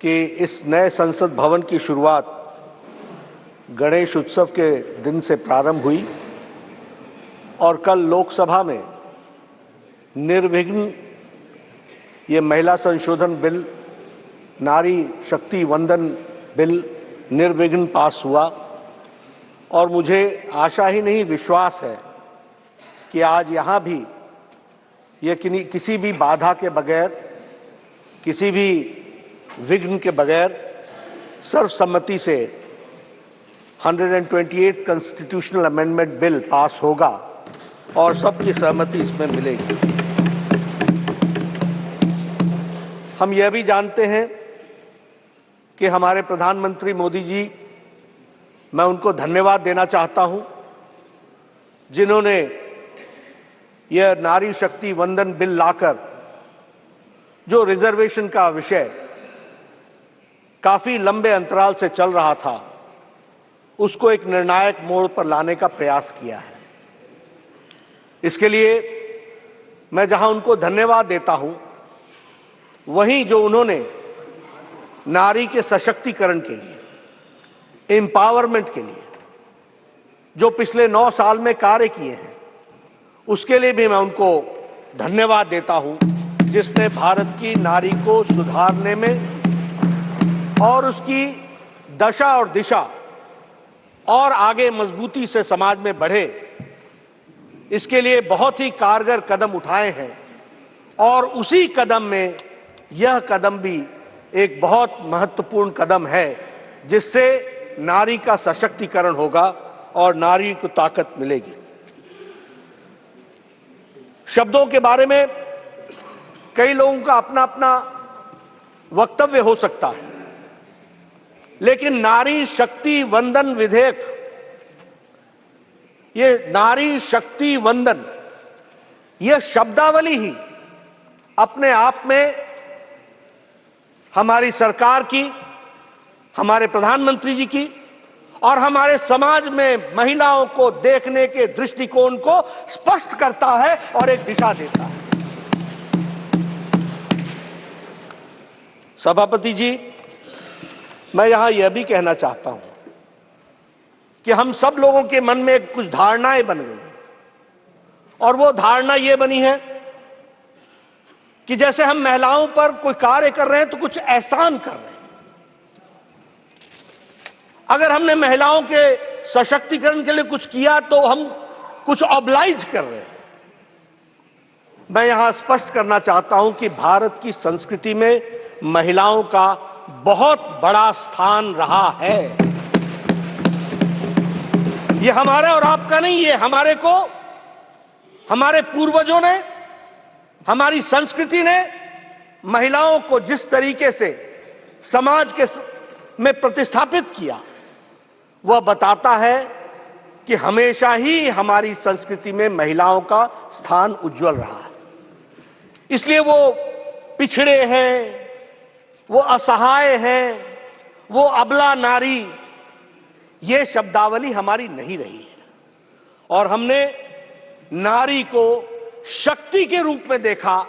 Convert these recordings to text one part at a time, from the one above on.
कि इस नए संसद भवन की शुरुआत गणेश उत्सव के दिन से प्रारंभ हुई और कल लोकसभा में निर्विघ्न ये महिला संशोधन बिल, नारी शक्ति वंदन बिल निर्विघ्न पास हुआ। और मुझे आशा ही नहीं, विश्वास है कि आज यहाँ भी ये किसी भी बाधा के बगैर, किसी भी विघ्न के बगैर सर्वसम्मति से 128 कॉन्स्टिट्यूशनल अमेंडमेंट बिल पास होगा और सबकी सहमति इसमें मिलेगी। हम यह भी जानते हैं कि हमारे प्रधानमंत्री मोदी जी, मैं उनको धन्यवाद देना चाहता हूं, जिन्होंने यह नारी शक्ति वंदन बिल लाकर जो रिजर्वेशन का विषय काफी लंबे अंतराल से चल रहा था, उसको एक निर्णायक मोड़ पर लाने का प्रयास किया है। इसके लिए मैं जहां उनको धन्यवाद देता हूं, वहीं जो उन्होंने नारी के सशक्तिकरण के लिए, एम्पावरमेंट के लिए जो पिछले 9 साल में कार्य किए हैं, उसके लिए भी मैं उनको धन्यवाद देता हूं, जिसने भारत की नारी को सुधारने में और उसकी दशा और दिशा और आगे मजबूती से समाज में बढ़े, इसके लिए बहुत ही कारगर कदम उठाए हैं। और उसी कदम में यह कदम भी एक बहुत महत्वपूर्ण कदम है, जिससे नारी का सशक्तिकरण होगा और नारी को ताकत मिलेगी। शब्दों के बारे में कई लोगों का अपना अपना वक्तव्य हो सकता है, लेकिन नारी शक्ति वंदन विधेयक, ये नारी शक्ति वंदन, यह शब्दावली ही अपने आप में हमारी सरकार की, हमारे प्रधानमंत्री जी की और हमारे समाज में महिलाओं को देखने के दृष्टिकोण को स्पष्ट करता है और एक दिशा देता है। सभापति जी, मैं यहां यह भी कहना चाहता हूं कि हम सब लोगों के मन में कुछ धारणाएं बन गई, और वो धारणा ये बनी है कि जैसे हम महिलाओं पर कोई कार्य कर रहे हैं तो कुछ एहसान कर रहे हैं। अगर हमने महिलाओं के सशक्तिकरण के लिए कुछ किया तो हम कुछ ऑब्लाइज कर रहे हैं। मैं यहां स्पष्ट करना चाहता हूं कि भारत की संस्कृति में महिलाओं का बहुत बड़ा स्थान रहा है। ये हमारा और आपका नहीं, ये हमारे पूर्वजों ने, हमारी संस्कृति ने महिलाओं को जिस तरीके से समाज में प्रतिस्थापित किया, वह बताता है कि हमेशा ही हमारी संस्कृति में महिलाओं का स्थान उज्जवल रहा है। इसलिए वो पिछड़े हैं, वो असहाय हैं, वो अबला नारी, ये शब्दावली हमारी नहीं रही है। और हमने नारी को शक्ति के रूप में देखा,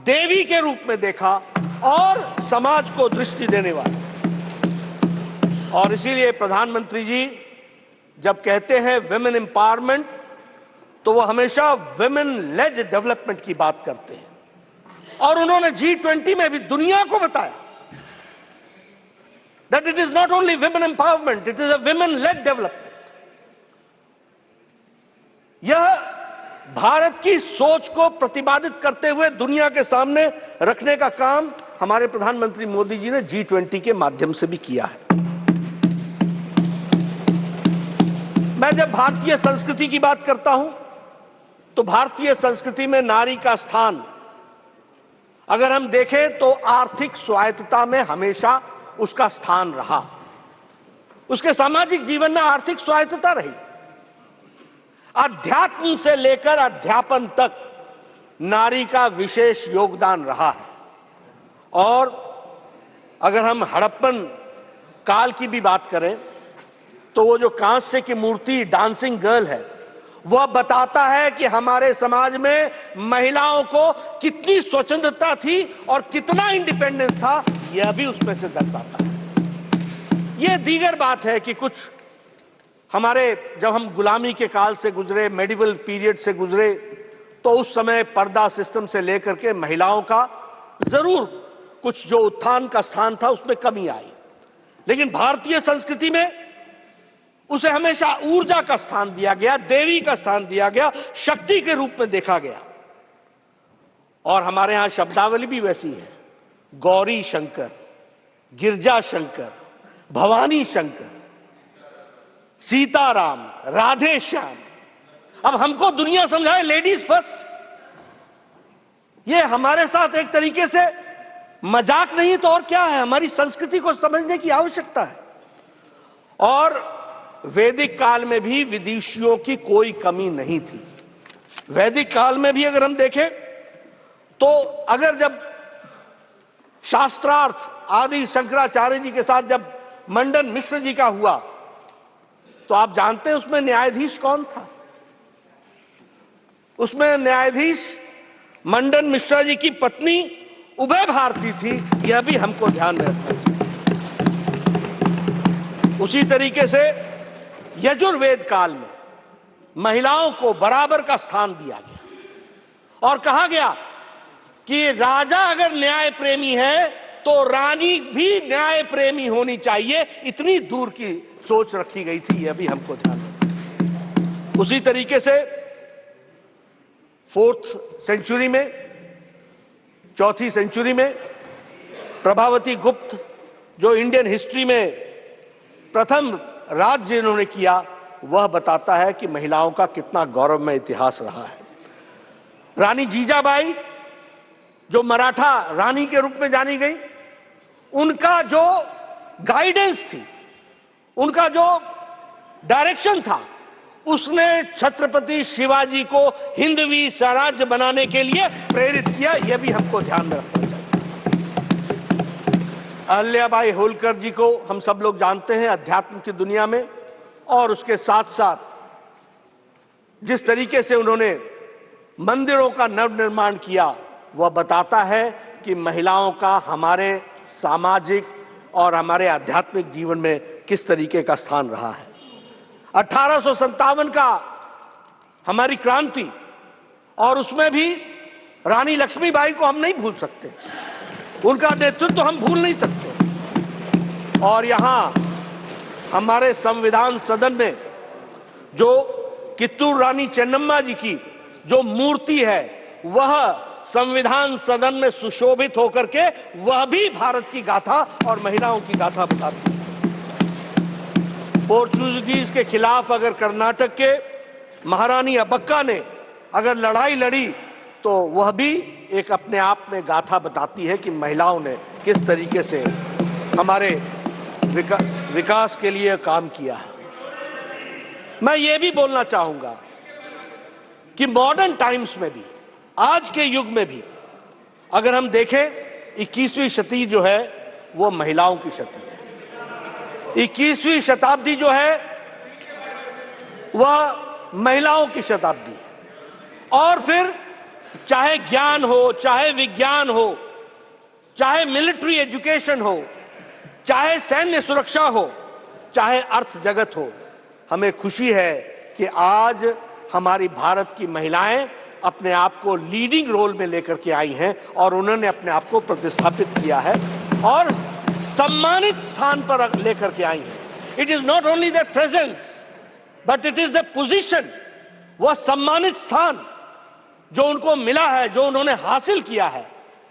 देवी के रूप में देखा और समाज को दृष्टि देने वाला। और इसीलिए प्रधानमंत्री जी जब कहते हैं विमेन एम्पावरमेंट, तो वो हमेशा विमेन लेड डेवलपमेंट की बात करते हैं। और उन्होंने G20 में भी दुनिया को बताया that it is not only women empowerment, it is a women led development. यह भारत की सोच को प्रतिपादित करते हुए दुनिया के सामने रखने का काम हमारे प्रधानमंत्री मोदी जी ने G20 के माध्यम से भी किया है। मैं जब भारतीय संस्कृति की बात करता हूं, तो भारतीय संस्कृति में नारी का स्थान अगर हम देखें तो आर्थिक स्वायत्तता में हमेशा उसका स्थान रहा। उसके सामाजिक जीवन में आर्थिक स्वायत्तता रही। अध्यात्म से लेकर अध्यापन तक नारी का विशेष योगदान रहा है। और अगर हम हड़प्पन काल की भी बात करें, तो वो जो कांस्य की मूर्ति डांसिंग गर्ल है, वह बताता है कि हमारे समाज में महिलाओं को कितनी स्वतंत्रता थी और कितना इंडिपेंडेंस था। यह भी उसमें से दर्शाता है। यह दीगर बात है कि कुछ हमारे, जब हम गुलामी के काल से गुजरे, मेडिवल पीरियड से गुजरे, तो उस समय पर्दा सिस्टम से लेकर के महिलाओं का जरूर कुछ जो उत्थान का स्थान था उसमें कमी आई, लेकिन भारतीय संस्कृति में उसे हमेशा ऊर्जा का स्थान दिया गया, देवी का स्थान दिया गया, शक्ति के रूप में देखा गया। और हमारे यहां शब्दावली भी वैसी है, गौरी शंकर, गिरजा शंकर, भवानी शंकर, सीताराम, राधे श्याम। अब हमको दुनिया समझाए लेडीज फर्स्ट, ये हमारे साथ एक तरीके से मजाक नहीं तो और क्या है। हमारी संस्कृति को समझने की आवश्यकता है। और वैदिक काल में भी विदुषियों की कोई कमी नहीं थी। वैदिक काल में भी अगर हम देखें तो अगर जब शास्त्रार्थ आदि शंकराचार्य जी के साथ जब मंडन मिश्र जी का हुआ, तो आप जानते हैं उसमें न्यायाधीश कौन था? उसमें न्यायाधीश मंडन मिश्रा जी की पत्नी उभय भारती थी। यह भी हमको ध्यान में रखना चाहिए। उसी तरीके से यजुर्वेद काल में महिलाओं को बराबर का स्थान दिया गया और कहा गया कि राजा अगर न्याय प्रेमी है तो रानी भी न्याय प्रेमी होनी चाहिए। इतनी दूर की सोच रखी गई थी, यह भी हमको ध्यान रखना। उसी तरीके से 4th सेंचुरी में, 4वीं सेंचुरी में प्रभावती गुप्त जो इंडियन हिस्ट्री में प्रथम राज्य इन्होंने किया, वह बताता है कि महिलाओं का कितना गौरवमय इतिहास रहा है। रानी जीजाबाई जो मराठा रानी के रूप में जानी गई, उनका जो गाइडेंस थी, उनका जो डायरेक्शन था, उसने छत्रपति शिवाजी को हिंदवी स्वराज्य बनाने के लिए प्रेरित किया। यह भी हमको ध्यान में रखना चाहिए। अहिल्याबाई होलकर जी को हम सब लोग जानते हैं अध्यात्म की दुनिया में, और उसके साथ साथ जिस तरीके से उन्होंने मंदिरों का नवनिर्माण किया, वह बताता है कि महिलाओं का हमारे सामाजिक और हमारे आध्यात्मिक जीवन में किस तरीके का स्थान रहा है। 1857 का हमारी क्रांति, और उसमें भी रानी लक्ष्मीबाई को हम नहीं भूल सकते, उनका नेतृत्व हम भूल नहीं सकते। और यहां हमारे संविधान सदन में जो कित्तूर रानी चेन्नम्मा जी की जो मूर्ति है, वह संविधान सदन में सुशोभित होकर के वह भी भारत की गाथा और महिलाओं की गाथा बताती है। पोर्चुगीज के खिलाफ अगर कर्नाटक के महारानी अब्बक्का ने अगर लड़ाई लड़ी, तो वह भी एक अपने आप में गाथा बताती है कि महिलाओं ने किस तरीके से हमारे विकास के लिए काम किया है। मैं ये भी बोलना चाहूंगा कि मॉडर्न टाइम्स में भी, आज के युग में भी अगर हम देखें, 21वीं शताब्दी जो है वो महिलाओं की शताब्दी है। 21वीं शताब्दी जो है वह महिलाओं की शताब्दी है। और फिर चाहे ज्ञान हो, चाहे विज्ञान हो, चाहे मिलिट्री एजुकेशन हो, चाहे सैन्य सुरक्षा हो, चाहे अर्थ जगत हो, हमें खुशी है कि आज हमारी भारत की महिलाएं अपने आप को लीडिंग रोल में लेकर के आई हैं और उन्होंने अपने आप को प्रतिस्थापित किया है और सम्मानित स्थान पर लेकर के आई हैं। It is not only the presence but it is the position, वह सम्मानित स्थान जो उनको मिला है, जो उन्होंने हासिल किया है,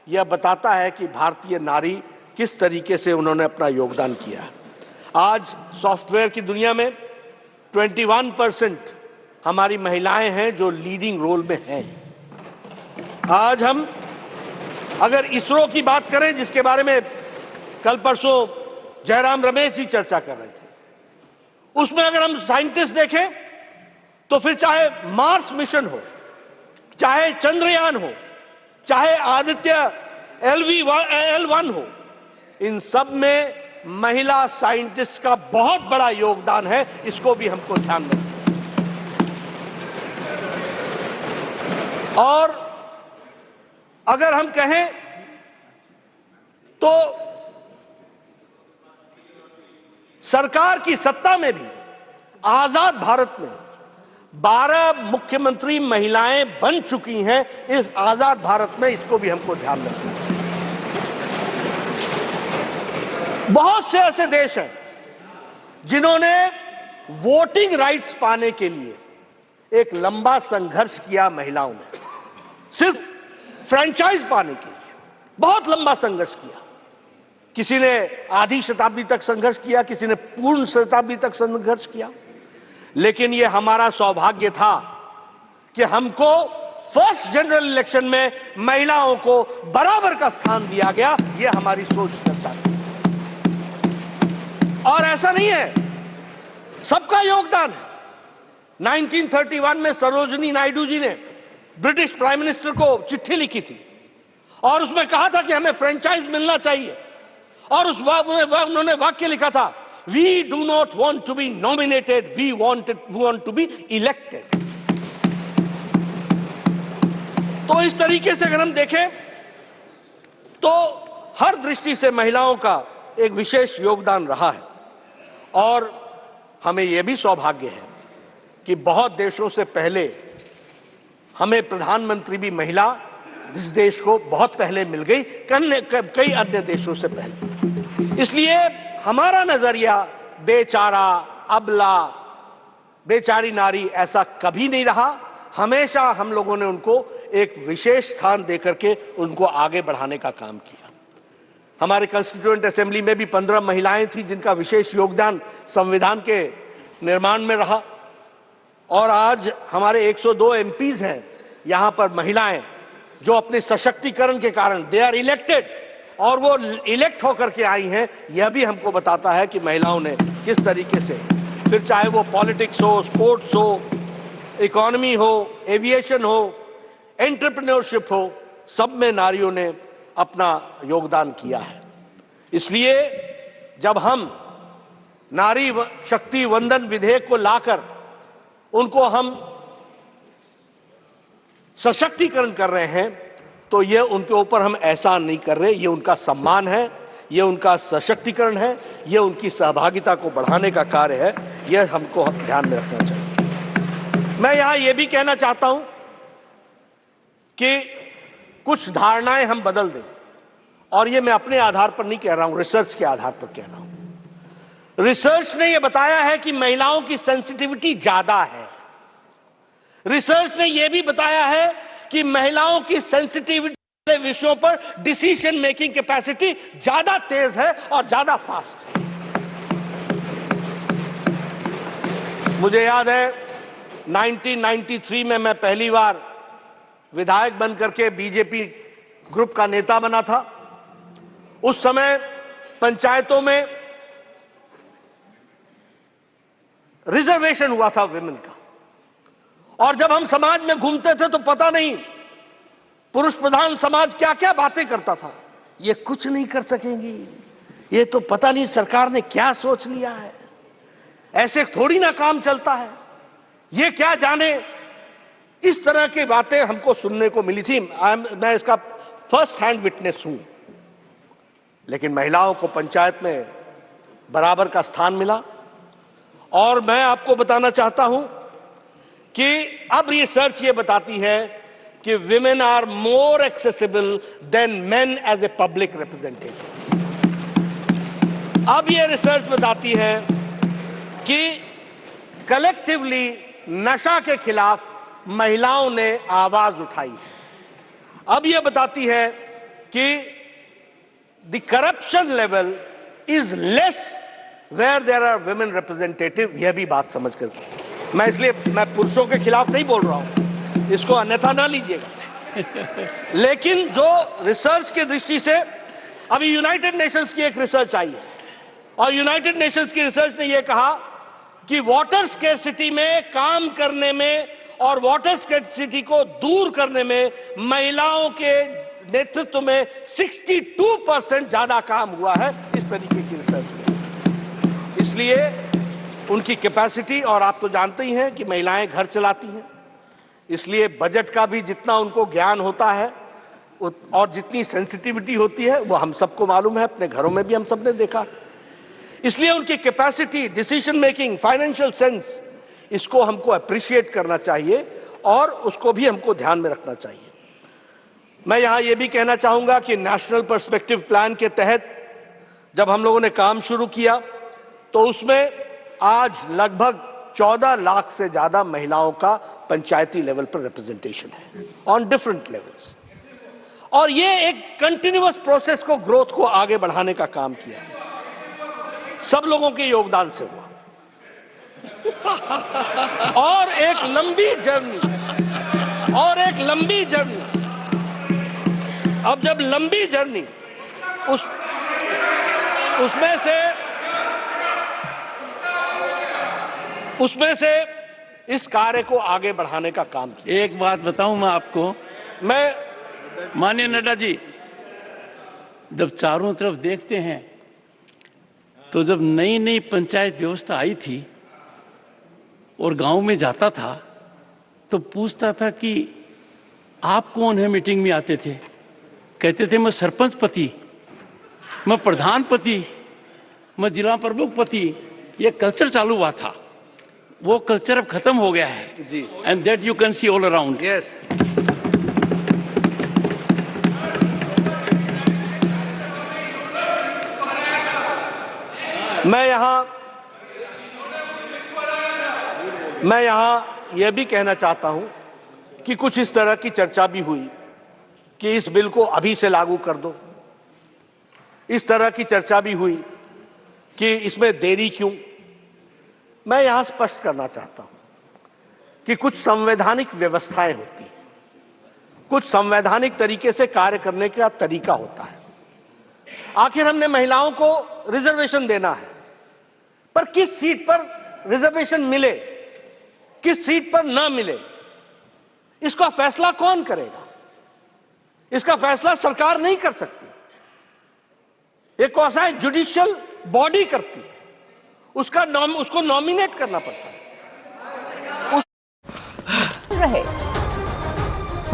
यह बताता है कि भारतीय नारी किस तरीके से उन्होंने अपना योगदान किया है। आज सॉफ्टवेयर की दुनिया में 21% हमारी महिलाएं हैं जो लीडिंग रोल में हैं। आज हम अगर इसरो की बात करें, जिसके बारे में कल परसों जयराम रमेश जी चर्चा कर रहे थे, उसमें अगर हम साइंटिस्ट देखें तो फिर चाहे मार्स मिशन हो, चाहे चंद्रयान हो, चाहे आदित्य L1 हो, इन सब में महिला साइंटिस्ट का बहुत बड़ा योगदान है। इसको भी हमको ध्यान में रखना। और अगर हम कहें तो सरकार की सत्ता में भी आजाद भारत में 12 मुख्यमंत्री महिलाएं बन चुकी हैं। इस आजाद भारत में इसको भी हमको ध्यान रखना है। बहुत से ऐसे देश हैं जिन्होंने वोटिंग राइट्स पाने के लिए एक लंबा संघर्ष किया। महिलाओं ने सिर्फ फ्रेंचाइज पाने के लिए बहुत लंबा संघर्ष किया। किसी ने आधी शताब्दी तक संघर्ष किया, किसी ने पूर्ण शताब्दी तक संघर्ष किया। लेकिन यह हमारा सौभाग्य था कि हमको फर्स्ट जनरल इलेक्शन में महिलाओं को बराबर का स्थान दिया गया। यह हमारी सोच दर्शाती है। और ऐसा नहीं है, सबका योगदान है। 1931 में सरोजिनी नायडू जी ने ब्रिटिश प्राइम मिनिस्टर को चिट्ठी लिखी थी और उसमें कहा था कि हमें फ्रेंचाइज मिलना चाहिए। और उस उन्होंने वाक्य लिखा था, we do not want to be nominated, we want to be elected. तो इस तरीके से अगर हम देखें तो हर दृष्टि से महिलाओं का एक विशेष योगदान रहा है। और हमें यह भी सौभाग्य है कि बहुत देशों से पहले हमें प्रधानमंत्री भी महिला इस देश को बहुत पहले मिल गई, कई अन्य देशों से पहले। इसलिए हमारा नजरिया बेचारा, अबला, बेचारी नारी ऐसा कभी नहीं रहा। हमेशा हम लोगों ने उनको एक विशेष स्थान देकर के उनको आगे बढ़ाने का काम किया। हमारे कॉन्स्टिट्यूएंट असेंबली में भी 15 महिलाएं थी जिनका विशेष योगदान संविधान के निर्माण में रहा। और आज हमारे 102 एमपीज हैं यहां पर महिलाएं, जो अपने सशक्तिकरण के कारण दे आर इलेक्टेड और वो इलेक्ट होकर के आई हैं। यह भी हमको बताता है कि महिलाओं ने किस तरीके से, फिर चाहे वो पॉलिटिक्स हो, स्पोर्ट्स हो, इकोनॉमी हो, एविएशन हो, एंटरप्रेन्योरशिप हो, सब में नारियों ने अपना योगदान किया है। इसलिए जब हम नारी शक्ति वंदन विधेयक को लाकर उनको हम सशक्तिकरण कर रहे हैं तो ये उनके ऊपर हम एहसान नहीं कर रहे, ये उनका सम्मान है, ये उनका सशक्तिकरण है, ये उनकी सहभागिता को बढ़ाने का कार्य है। यह हमको ध्यान में रखना चाहिए। मैं यहां यह भी कहना चाहता हूं कि कुछ धारणाएं हम बदल दें, और ये मैं अपने आधार पर नहीं कह रहा हूं, रिसर्च के आधार पर कह रहा हूं। रिसर्च ने यह बताया है कि महिलाओं की सेंसिटिविटी ज्यादा है। रिसर्च ने यह भी बताया है कि महिलाओं की सेंसिटिविटी विषयों पर डिसीजन मेकिंग कैपेसिटी ज्यादा तेज है और ज्यादा फास्ट है। मुझे याद है 1993 में मैं पहली बार विधायक बनकर के बीजेपी ग्रुप का नेता बना था। उस समय पंचायतों में रिजर्वेशन हुआ था विमेन का, और जब हम समाज में घूमते थे तो पता नहीं पुरुष प्रधान समाज क्या क्या बातें करता था। ये कुछ नहीं कर सकेंगी, ये तो पता नहीं सरकार ने क्या सोच लिया है, ऐसे थोड़ी ना काम चलता है, ये क्या जाने। इस तरह की बातें हमको सुनने को मिली थी। मैं इसका फर्स्ट हैंड विटनेस हूं। लेकिन महिलाओं को पंचायत में बराबर का स्थान मिला। और मैं आपको बताना चाहता हूं कि अब रिसर्च ये बताती है कि women are more accessible than men as a public representative. अब ये रिसर्च बताती है कि कलेक्टिवली नशा के खिलाफ महिलाओं ने आवाज उठाई है। अब यह बताती है कि the corruption level is less where there are women representative. यह भी बात समझ करके, मैं पुरुषों के खिलाफ नहीं बोल रहा हूं, इसको अन्यथा ना लीजिएगा। लेकिन जो रिसर्च की दृष्टि से अभी यूनाइटेड नेशंस की एक रिसर्च आई है, और यूनाइटेड नेशंस की रिसर्च ने यह कहा कि वाटर स्केर्सिटी में काम करने में और वाटर स्केर्सिटी को दूर करने में महिलाओं के नेतृत्व में 62% ज्यादा काम हुआ है इस तरीके की रिसर्च में। इसलिए उनकी कैपेसिटी, और आप तो जानते ही हैं कि महिलाएं घर चलाती हैं, इसलिए बजट का भी जितना उनको ज्ञान होता है और जितनी सेंसिटिविटी होती है वो हम सबको मालूम है, अपने घरों में भी हम सबने देखा। इसलिए उनकी capacity, decision making, financial sense, इसको हमको अप्रिशिएट करना चाहिए और उसको भी हमको ध्यान में रखना चाहिए। मैं यहां यह भी कहना चाहूंगा कि नेशनल पर्सपेक्टिव प्लान के तहत जब हम लोगों ने काम शुरू किया तो उसमें आज लगभग 14 लाख से ज्यादा महिलाओं का पंचायती लेवल पर रिप्रेजेंटेशन है ऑन डिफरेंट लेवल्स, और ये एक कंटिन्यूअस प्रोसेस को, ग्रोथ को आगे बढ़ाने का काम किया है, सब लोगों के योगदान से हुआ। और एक लंबी जर्नी, अब जब लंबी जर्नी उसमें से इस कार्य को आगे बढ़ाने का काम किया। एक बात बताऊं मैं आपको, माननीय नड्डा जी, जब चारों तरफ देखते हैं तो जब नई नई पंचायत व्यवस्था आई थी और गांव में जाता था तो पूछता था कि आप कौन है, मीटिंग में आते थे, कहते थे मैं सरपंच पति, मैं प्रधान पति, मैं जिला प्रमुख पति। ये कल्चर चालू हुआ था, वो कल्चर अब खत्म हो गया है जी, and that you can see all around. Yes. मैं यहां यह भी कहना चाहता हूं कि कुछ इस तरह की चर्चा भी हुई कि इस बिल को अभी से लागू कर दो। इस तरह की चर्चा भी हुई कि इसमें देरी क्यों। मैं यहां स्पष्ट करना चाहता हूं कि कुछ संवैधानिक व्यवस्थाएं होती हैं, कुछ संवैधानिक तरीके से कार्य करने का तरीका होता है। आखिर हमने महिलाओं को रिजर्वेशन देना है, पर किस सीट पर रिजर्वेशन मिले, किस सीट पर ना मिले, इसका फैसला कौन करेगा? इसका फैसला सरकार नहीं कर सकती, एक कौन है जुडिशियल बॉडी करती है, उसको नॉमिनेट करना पड़ता है। रहे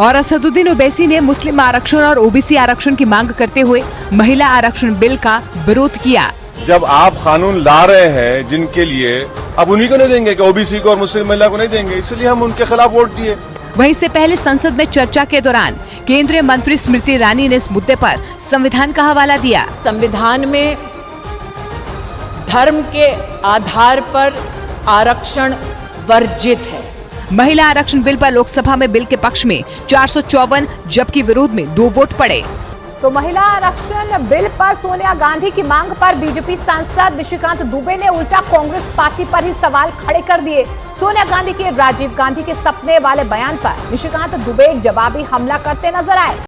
और असदुद्दीन ओवैसी ने मुस्लिम आरक्षण और ओबीसी आरक्षण की मांग करते हुए महिला आरक्षण बिल का विरोध किया। जब आप कानून ला रहे हैं जिनके लिए, अब उन्हीं को नहीं देंगे कि ओबीसी को और मुस्लिम महिला को नहीं देंगे, इसलिए हम उनके खिलाफ वोट दिए। वहीं से पहले संसद में चर्चा के दौरान केंद्रीय मंत्री स्मृति ईरानी ने इस मुद्दे पर संविधान का हवाला दिया। संविधान में धर्म के आधार पर आरक्षण वर्जित है। महिला आरक्षण बिल पर लोकसभा में बिल के पक्ष में 454 जबकि विरोध में 2 वोट पड़े। तो महिला आरक्षण बिल पर सोनिया गांधी की मांग पर बीजेपी सांसद निशिकांत दुबे ने उल्टा कांग्रेस पार्टी पर ही सवाल खड़े कर दिए। सोनिया गांधी के राजीव गांधी के सपने वाले बयान पर निशिकांत दुबे एक जवाबी हमला करते नजर आए।